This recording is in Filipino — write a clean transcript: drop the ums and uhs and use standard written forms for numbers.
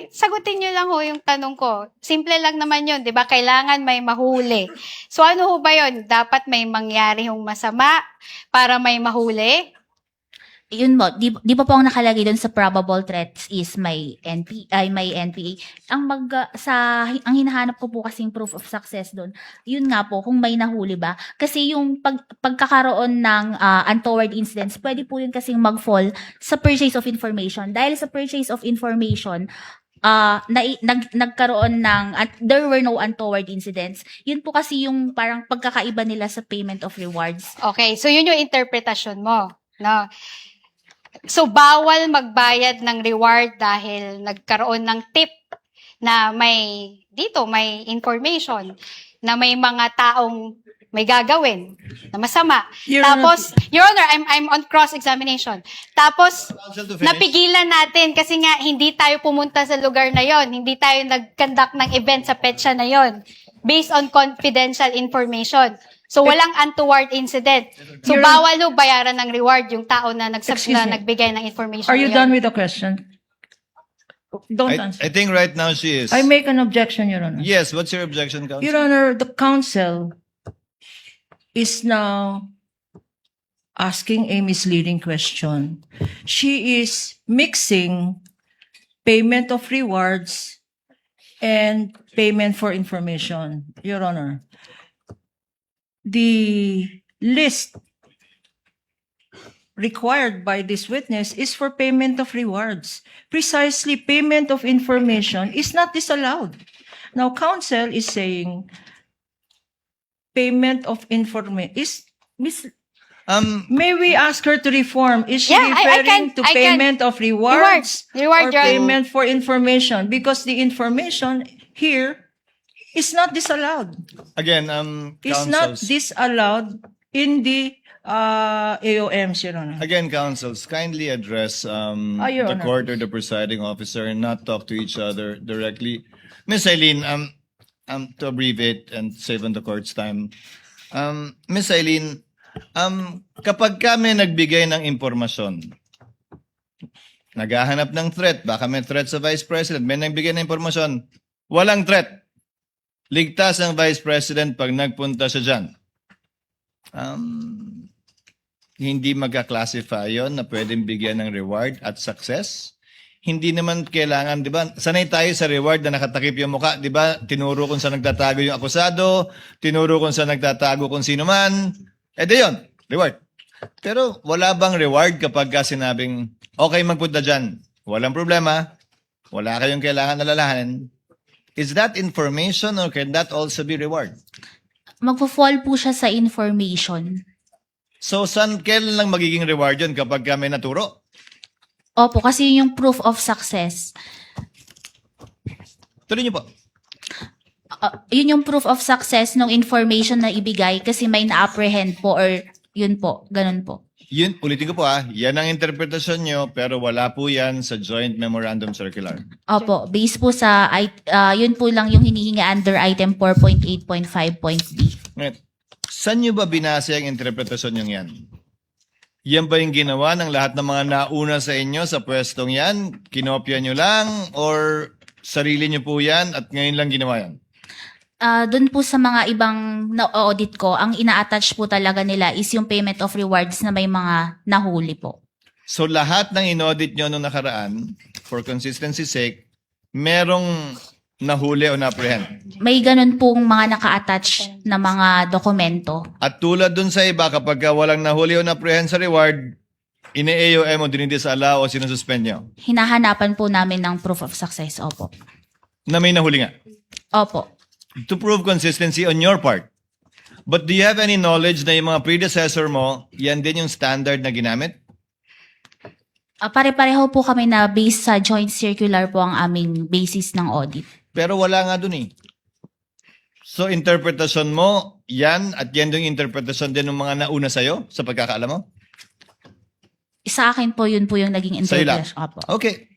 sagutin nyo lang ho yung tanong ko. Simple lang naman yun, di ba? Kailangan may mahuli. So ano ho ba yun? Dapat may mangyari hong masama para may mahuli? Yun mo, di ba po ang nakalagay doon sa probable threats is may may NPA. Ang hinahanap ko po kasing proof of success doon, yun nga po, kung may nahuli ba. Kasi yung pagkakaroon ng untoward incidents, pwede po yun kasing mag-fall sa purchase of information. Dahil sa purchase of information, nagkaroon ng, there were no untoward incidents. Yun po kasi yung parang pagkakaiba nila sa payment of rewards. Okay, so yun yung interpretasyon mo. No? So, bawal magbayad ng reward dahil nagkaroon ng tip na may information na may mga taong may gagawin na masama. Tapos, Your Honor, I'm on cross-examination. Tapos, napigilan natin kasi nga hindi tayo pumunta sa lugar na yon, hindi tayo nag-conduct ng event sa petsa na yon based on confidential information. So, walang untoward incident. So, bawal ho bayaran ng reward yung tao na nagbigay ng information. Are you done with the question? Don't answer. I think right now she is. I make an objection, Your Honor. Yes, what's your objection, Counsel? Your Honor, the counsel is now asking a misleading question. She is mixing payment of rewards and payment for information, Your Honor. The list required by this witness is for payment of rewards. Precisely, payment of information is not disallowed. Now, counsel is saying payment of information is may we ask her to reform? Is she referring to payment of rewards Reward, or Your Honor. payment for information? Because the information here is not disallowed. Again, Is not counsels. disallowed in the AOMs, Your Honor. Again, counsels, kindly address Your the Honor. court or the presiding officer and not talk to each other directly. Miss Eileen, to abbreviate and save on the court's time. Miss Eileen, kapag kami nagbigay ng impormasyon, naghahanap ng threat, baka may threat sa Vice President, may nagbigay ng impormasyon, walang threat. Ligtas ang Vice President pag nagpunta siya dyan. Hindi magka-classify yon na pwedeng bigyan ng reward at success. Hindi naman kailangan, di ba? Sanay tayo sa reward na nakatakip yung mukha, di ba? Tinuro kung saan nagtatago yung akusado, tinuro kung saan nagtatago kung sino man. Eh di yun, reward. Pero wala bang reward kapag ka sinabing, okay, magpunta dyan. Walang problema. Wala kayong kailangan alalahanin. Is that information or can that also be reward? Magpo-fall po siya sa information. So, kailan lang magiging reward yun kapag kami naturo? Opo, kasi yun yung proof of success. Tuloy niyo po. Yun yung proof of success ng information na ibigay kasi may na-apprehend po or yun po, ganun po. Yun, ulitin ko po yan ang interpretasyon nyo, pero wala po yan sa Joint Memorandum Circular. Opo, based po sa, yun po lang yung hinihingi under item 4.8.5.b. Ngayon, saan nyo ba binasa yung interpretasyon nyo yan? Yan ba yung ginawa ng lahat ng mga nauna sa inyo sa pwestong yan? Kinopya nyo lang? Or sarili nyo po yan at ngayon lang ginawa yan? Doon po sa mga ibang na-audit ko, ang ina-attach po talaga nila is yung payment of rewards na may mga nahuli po. So lahat ng inaudit nyo nung nakaraan, for consistency's sake, merong nahuli o na-apprehend. May ganun pong mga naka-attach na mga dokumento. At tulad dun sa iba, kapag walang nahuli o na-apprehend sa reward, ine-AOM o dinidisallow o sinususpend nyo. Hinahanapan po namin ng proof of success. Opo. Na may nahuli nga. Opo. To prove consistency on your part. But do you have any knowledge na yung mga predecessor mo, yan din yung standard na ginamit? Pare-pareho po kami na based sa joint circular po ang aming basis ng audit. Pero wala nga dun eh. So interpretasyon mo, yan at yan yung interpretasyon din ng mga nauna sa'yo sa pagkakaalam mo? Sa akin po, yun po yung naging Sa'yo lang? interpretation. Opo. Okay.